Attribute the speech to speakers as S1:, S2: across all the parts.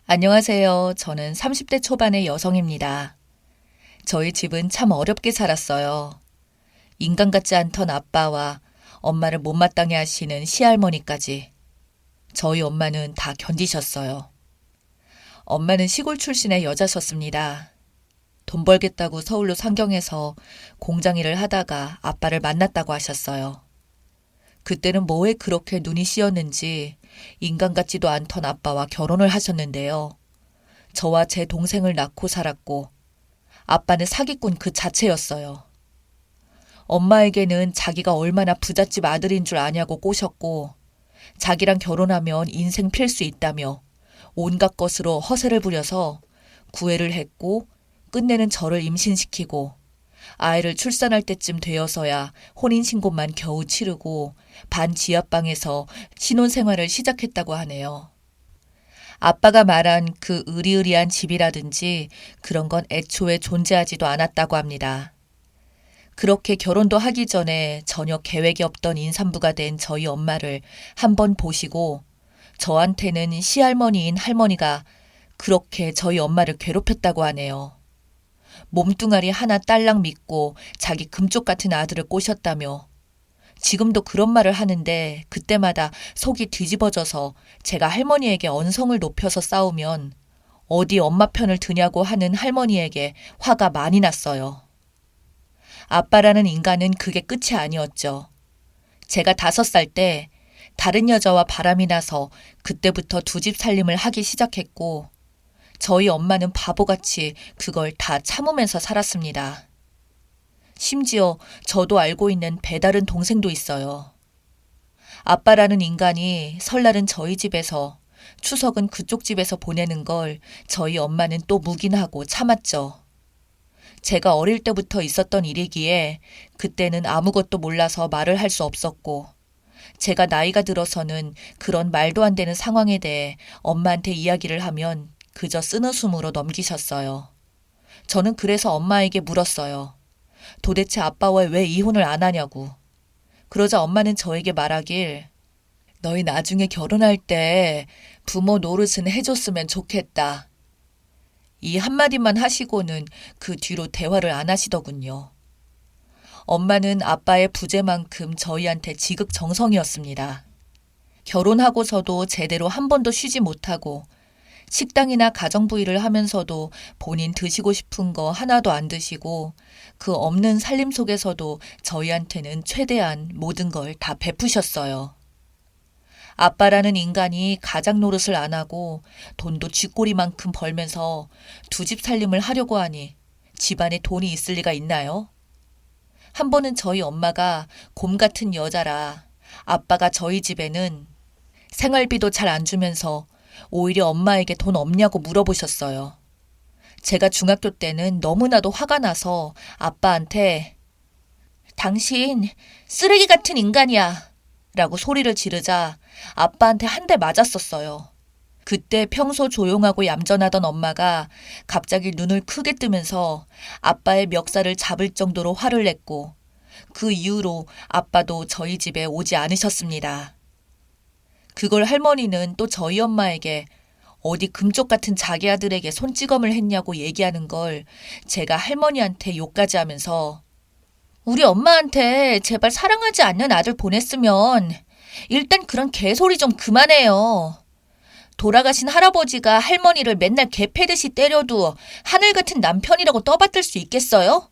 S1: 안녕하세요. 저는 30대 초반의 여성입니다. 저희 집은 참 어렵게 살았어요. 인간 같지 않던 아빠와 엄마를 못마땅해 하시는 시할머니까지 저희 엄마는 다 견디셨어요. 엄마는 시골 출신의 여자셨습니다. 돈 벌겠다고 서울로 상경해서 공장 일을 하다가 아빠를 만났다고 하셨어요. 그때는 뭐에 그렇게 눈이 씌었는지 인간 같지도 않던 아빠와 결혼을 하셨는데요. 저와 제 동생을 낳고 살았고 아빠는 사기꾼 그 자체였어요. 엄마에게는 자기가 얼마나 부잣집 아들인 줄 아냐고 꼬셨고 자기랑 결혼하면 인생 필 수 있다며 온갖 것으로 허세를 부려서 구애를 했고 끝내는 저를 임신시키고 아이를 출산할 때쯤 되어서야 혼인신고만 겨우 치르고 반 지하방에서 신혼생활을 시작했다고 하네요. 아빠가 말한 그 으리으리한 집이라든지 그런 건 애초에 존재하지도 않았다고 합니다. 그렇게 결혼도 하기 전에 전혀 계획이 없던 임산부가 된 저희 엄마를 한번 보시고 저한테는 시할머니인 할머니가 그렇게 저희 엄마를 괴롭혔다고 하네요. 몸뚱아리 하나 딸랑 믿고 자기 금쪽 같은 아들을 꼬셨다며 지금도 그런 말을 하는데 그때마다 속이 뒤집어져서 제가 할머니에게 언성을 높여서 싸우면 어디 엄마 편을 드냐고 하는 할머니에게 화가 많이 났어요. 아빠라는 인간은 그게 끝이 아니었죠. 제가 5살 때 다른 여자와 바람이 나서 그때부터 두 집 살림을 하기 시작했고 저희 엄마는 바보같이 그걸 다 참으면서 살았습니다. 심지어 저도 알고 있는 배다른 동생도 있어요. 아빠라는 인간이 설날은 저희 집에서 추석은 그쪽 집에서 보내는 걸 저희 엄마는 또 묵인하고 참았죠. 제가 어릴 때부터 있었던 일이기에 그때는 아무것도 몰라서 말을 할 수 없었고 제가 나이가 들어서는 그런 말도 안 되는 상황에 대해 엄마한테 이야기를 하면 그저 쓴웃음으로 넘기셨어요. 저는 그래서 엄마에게 물었어요. 도대체 아빠와 왜 이혼을 안 하냐고. 그러자 엄마는 저에게 말하길 너희 나중에 결혼할 때 부모 노릇은 해줬으면 좋겠다. 이 한마디만 하시고는 그 뒤로 대화를 안 하시더군요. 엄마는 아빠의 부재만큼 저희한테 지극정성이었습니다. 결혼하고서도 제대로 한 번도 쉬지 못하고 식당이나 가정부 일을 하면서도 본인 드시고 싶은 거 하나도 안 드시고 그 없는 살림 속에서도 저희한테는 최대한 모든 걸 다 베푸셨어요. 아빠라는 인간이 가장 노릇을 안 하고 돈도 쥐꼬리만큼 벌면서 두 집 살림을 하려고 하니 집안에 돈이 있을 리가 있나요? 한 번은 저희 엄마가 곰 같은 여자라 아빠가 저희 집에는 생활비도 잘 안 주면서 오히려 엄마에게 돈 없냐고 물어보셨어요. 제가 중학교 때는 너무나도 화가 나서 아빠한테 당신 쓰레기 같은 인간이야 라고 소리를 지르자 아빠한테 한 대 맞았었어요. 그때 평소 조용하고 얌전하던 엄마가 갑자기 눈을 크게 뜨면서 아빠의 멱살을 잡을 정도로 화를 냈고 그 이후로 아빠도 저희 집에 오지 않으셨습니다. 그걸 할머니는 또 저희 엄마에게 어디 금쪽 같은 자기 아들에게 손찌검을 했냐고 얘기하는 걸 제가 할머니한테 욕까지 하면서 우리 엄마한테 제발 사랑하지 않는 아들 보냈으면 일단 그런 개소리 좀 그만해요. 돌아가신 할아버지가 할머니를 맨날 개 패듯이 때려도 하늘 같은 남편이라고 떠받들 수 있겠어요?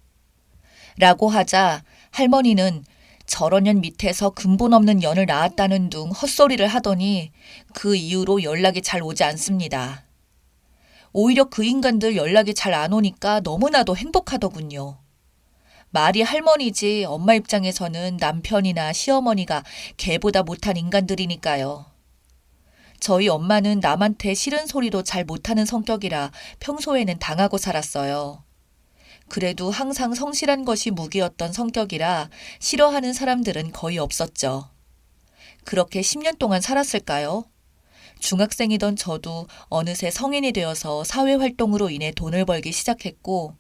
S1: 라고 하자 할머니는 저런 년 밑에서 근본 없는 년을 낳았다는 둥 헛소리를 하더니 그 이후로 연락이 잘 오지 않습니다. 오히려 그 인간들 연락이 잘 안 오니까 너무나도 행복하더군요. 말이 할머니지 엄마 입장에서는 남편이나 시어머니가 개보다 못한 인간들이니까요. 저희 엄마는 남한테 싫은 소리도 잘 못하는 성격이라 평소에는 당하고 살았어요. 그래도 항상 성실한 것이 무기였던 성격이라 싫어하는 사람들은 거의 없었죠. 그렇게 10년 동안 살았을까요? 중학생이던 저도 어느새 성인이 되어서 사회활동으로 인해 돈을 벌기 시작했고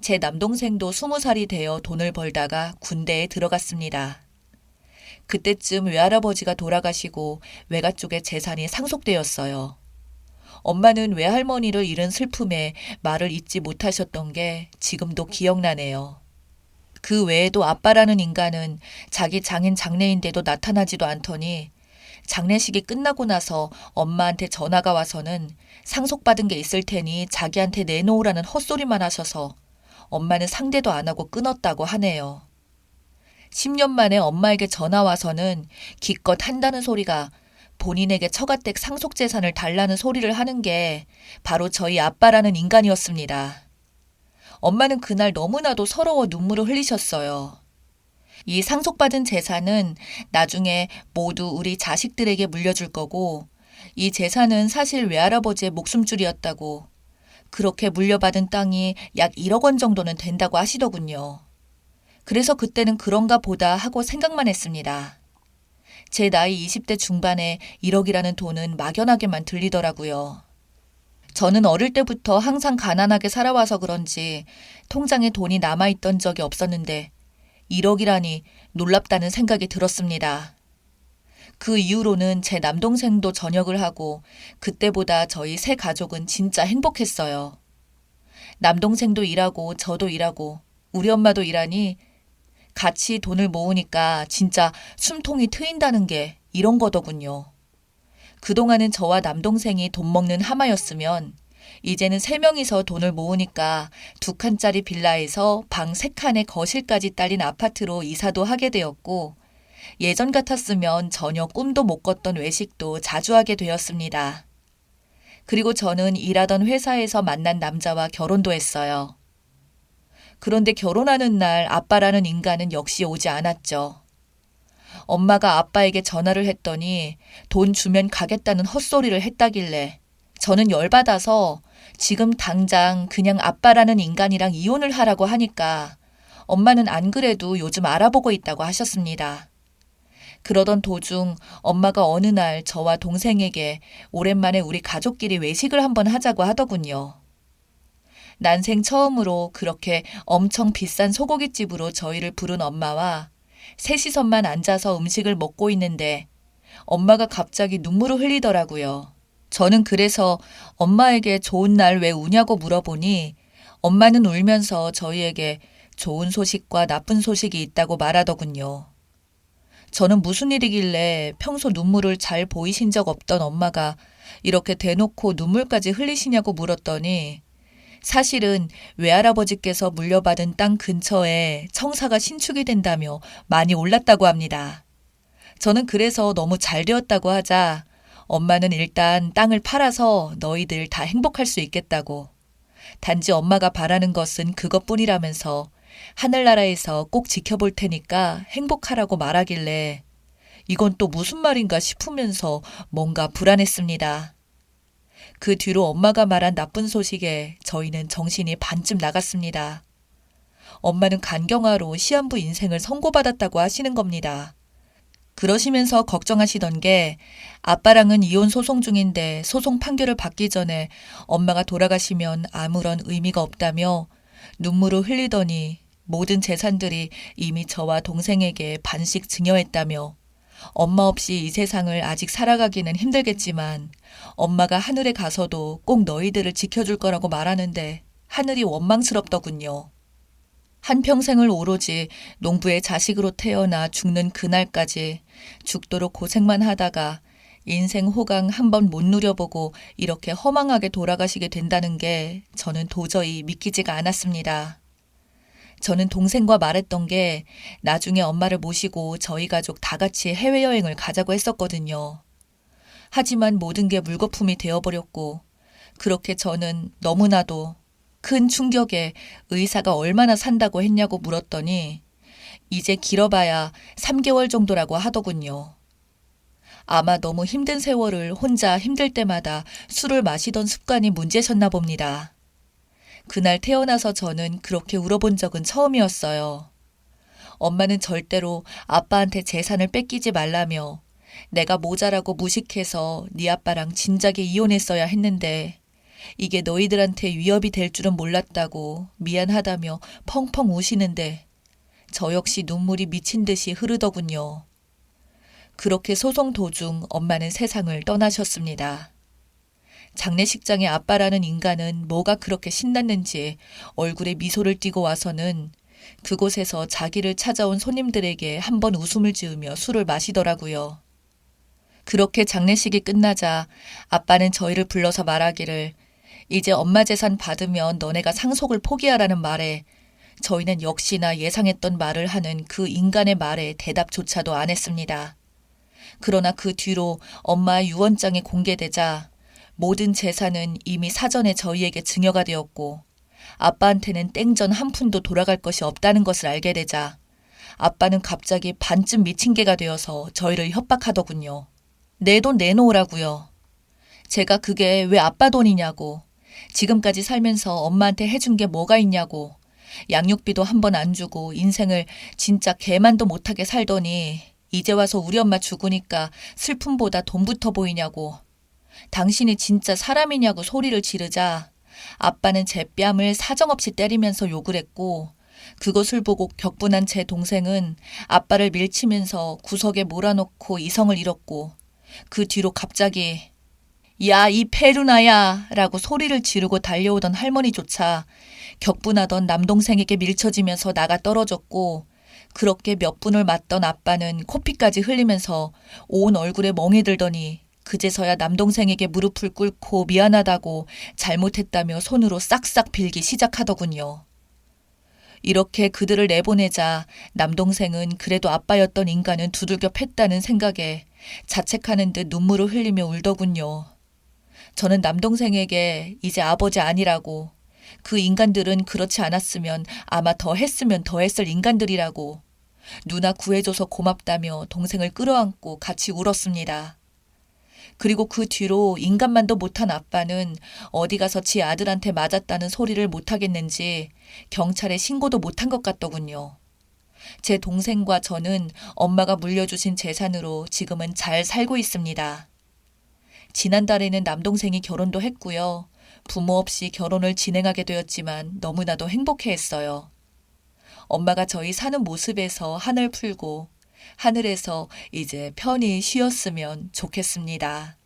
S1: 제 남동생도 20살이 되어 돈을 벌다가 군대에 들어갔습니다. 그때쯤 외할아버지가 돌아가시고 외가 쪽의 재산이 상속되었어요. 엄마는 외할머니를 잃은 슬픔에 말을 잇지 못하셨던 게 지금도 기억나네요. 그 외에도 아빠라는 인간은 자기 장인 장례인데도 나타나지도 않더니 장례식이 끝나고 나서 엄마한테 전화가 와서는 상속받은 게 있을 테니 자기한테 내놓으라는 헛소리만 하셔서 엄마는 상대도 안 하고 끊었다고 하네요. 10년 만에 엄마에게 전화 와서는 기껏 한다는 소리가 본인에게 처가댁 상속재산을 달라는 소리를 하는 게 바로 저희 아빠라는 인간이었습니다. 엄마는 그날 너무나도 서러워 눈물을 흘리셨어요. 이 상속받은 재산은 나중에 모두 우리 자식들에게 물려줄 거고 이 재산은 사실 외할아버지의 목숨줄이었다고 그렇게 물려받은 땅이 약 1억 원 정도는 된다고 하시더군요. 그래서 그때는 그런가 보다 하고 생각만 했습니다. 제 나이 20대 중반에 1억이라는 돈은 막연하게만 들리더라고요. 저는 어릴 때부터 항상 가난하게 살아와서 그런지 통장에 돈이 남아있던 적이 없었는데 1억이라니 놀랍다는 생각이 들었습니다. 그 이후로는 제 남동생도 전역을 하고 그때보다 저희 세 가족은 진짜 행복했어요. 남동생도 일하고 저도 일하고 우리 엄마도 일하니 같이 돈을 모으니까 진짜 숨통이 트인다는 게 이런 거더군요. 그동안은 저와 남동생이 돈 먹는 하마였으면 이제는 3명이서 돈을 모으니까 2칸짜리 빌라에서 방 3칸에 거실까지 딸린 아파트로 이사도 하게 되었고 예전 같았으면 전혀 꿈도 못 꿨던 외식도 자주 하게 되었습니다. 그리고 저는 일하던 회사에서 만난 남자와 결혼도 했어요. 그런데 결혼하는 날 아빠라는 인간은 역시 오지 않았죠. 엄마가 아빠에게 전화를 했더니 돈 주면 가겠다는 헛소리를 했다길래 저는 열받아서 지금 당장 그냥 아빠라는 인간이랑 이혼을 하라고 하니까 엄마는 안 그래도 요즘 알아보고 있다고 하셨습니다. 그러던 도중 엄마가 어느 날 저와 동생에게 오랜만에 우리 가족끼리 외식을 한번 하자고 하더군요. 난생 처음으로 그렇게 엄청 비싼 소고기집으로 저희를 부른 엄마와 셋이서만 앉아서 음식을 먹고 있는데 엄마가 갑자기 눈물을 흘리더라고요. 저는 그래서 엄마에게 좋은 날 왜 우냐고 물어보니 엄마는 울면서 저희에게 좋은 소식과 나쁜 소식이 있다고 말하더군요. 저는 무슨 일이길래 평소 눈물을 잘 보이신 적 없던 엄마가 이렇게 대놓고 눈물까지 흘리시냐고 물었더니 사실은 외할아버지께서 물려받은 땅 근처에 청사가 신축이 된다며 많이 올랐다고 합니다. 저는 그래서 너무 잘 되었다고 하자 엄마는 일단 땅을 팔아서 너희들 다 행복할 수 있겠다고. 단지 엄마가 바라는 것은 그것뿐이라면서 하늘나라에서 꼭 지켜볼 테니까 행복하라고 말하길래 이건 또 무슨 말인가 싶으면서 뭔가 불안했습니다. 그 뒤로 엄마가 말한 나쁜 소식에 저희는 정신이 반쯤 나갔습니다. 엄마는 간경화로 시한부 인생을 선고받았다고 하시는 겁니다. 그러시면서 걱정하시던 게 아빠랑은 이혼 소송 중인데 소송 판결을 받기 전에 엄마가 돌아가시면 아무런 의미가 없다며 눈물을 흘리더니 모든 재산들이 이미 저와 동생에게 반씩 증여했다며 엄마 없이 이 세상을 아직 살아가기는 힘들겠지만 엄마가 하늘에 가서도 꼭 너희들을 지켜줄 거라고 말하는데 하늘이 원망스럽더군요. 한평생을 오로지 농부의 자식으로 태어나 죽는 그날까지 죽도록 고생만 하다가 인생 호강 한번 못 누려보고 이렇게 허망하게 돌아가시게 된다는 게 저는 도저히 믿기지가 않았습니다. 저는 동생과 말했던 게 나중에 엄마를 모시고 저희 가족 다 같이 해외여행을 가자고 했었거든요. 하지만 모든 게 물거품이 되어버렸고 그렇게 저는 너무나도 큰 충격에 의사가 얼마나 산다고 했냐고 물었더니 이제 길어봐야 3개월 정도라고 하더군요. 아마 너무 힘든 세월을 혼자 힘들 때마다 술을 마시던 습관이 문제셨나 봅니다. 그날 태어나서 저는 그렇게 울어본 적은 처음이었어요. 엄마는 절대로 아빠한테 재산을 뺏기지 말라며 내가 모자라고 무식해서 네 아빠랑 진작에 이혼했어야 했는데 이게 너희들한테 위협이 될 줄은 몰랐다고 미안하다며 펑펑 우시는데 저 역시 눈물이 미친 듯이 흐르더군요. 그렇게 소송 도중 엄마는 세상을 떠나셨습니다. 장례식장의 아빠라는 인간은 뭐가 그렇게 신났는지 얼굴에 미소를 띠고 와서는 그곳에서 자기를 찾아온 손님들에게 한번 웃음을 지으며 술을 마시더라고요. 그렇게 장례식이 끝나자 아빠는 저희를 불러서 말하기를 이제 엄마 재산 받으면 너네가 상속을 포기하라는 말에 저희는 역시나 예상했던 말을 하는 그 인간의 말에 대답조차도 안 했습니다. 그러나 그 뒤로 엄마의 유언장이 공개되자 모든 재산은 이미 사전에 저희에게 증여가 되었고 아빠한테는 땡전 한 푼도 돌아갈 것이 없다는 것을 알게 되자 아빠는 갑자기 반쯤 미친 개가 되어서 저희를 협박하더군요. 내 돈 내놓으라고요. 제가 그게 왜 아빠 돈이냐고. 지금까지 살면서 엄마한테 해준 게 뭐가 있냐고. 양육비도 한 번 안 주고 인생을 진짜 개만도 못하게 살더니 이제 와서 우리 엄마 죽으니까 슬픔보다 돈부터 보이냐고. 당신이 진짜 사람이냐고 소리를 지르자 아빠는 제 뺨을 사정없이 때리면서 욕을 했고 그것을 보고 격분한 제 동생은 아빠를 밀치면서 구석에 몰아넣고 이성을 잃었고 그 뒤로 갑자기 야, 이 페루나야 라고 소리를 지르고 달려오던 할머니조차 격분하던 남동생에게 밀쳐지면서 나가 떨어졌고 그렇게 몇 분을 맞던 아빠는 코피까지 흘리면서 온 얼굴에 멍이 들더니 그제서야 남동생에게 무릎을 꿇고 미안하다고 잘못했다며 손으로 싹싹 빌기 시작하더군요. 이렇게 그들을 내보내자 남동생은 그래도 아빠였던 인간은 두들겨 팼다는 생각에 자책하는 듯 눈물을 흘리며 울더군요. 저는 남동생에게 이제 아버지 아니라고 그 인간들은 그렇지 않았으면 아마 더 했으면 더 했을 인간들이라고 누나 구해줘서 고맙다며 동생을 끌어안고 같이 울었습니다. 그리고 그 뒤로 인간만도 못한 아빠는 어디 가서 지 아들한테 맞았다는 소리를 못하겠는지 경찰에 신고도 못한 것 같더군요. 제 동생과 저는 엄마가 물려주신 재산으로 지금은 잘 살고 있습니다. 지난달에는 남동생이 결혼도 했고요. 부모 없이 결혼을 진행하게 되었지만 너무나도 행복해했어요. 엄마가 저희 사는 모습에서 한을 풀고 하늘에서 이제 편히 쉬었으면 좋겠습니다.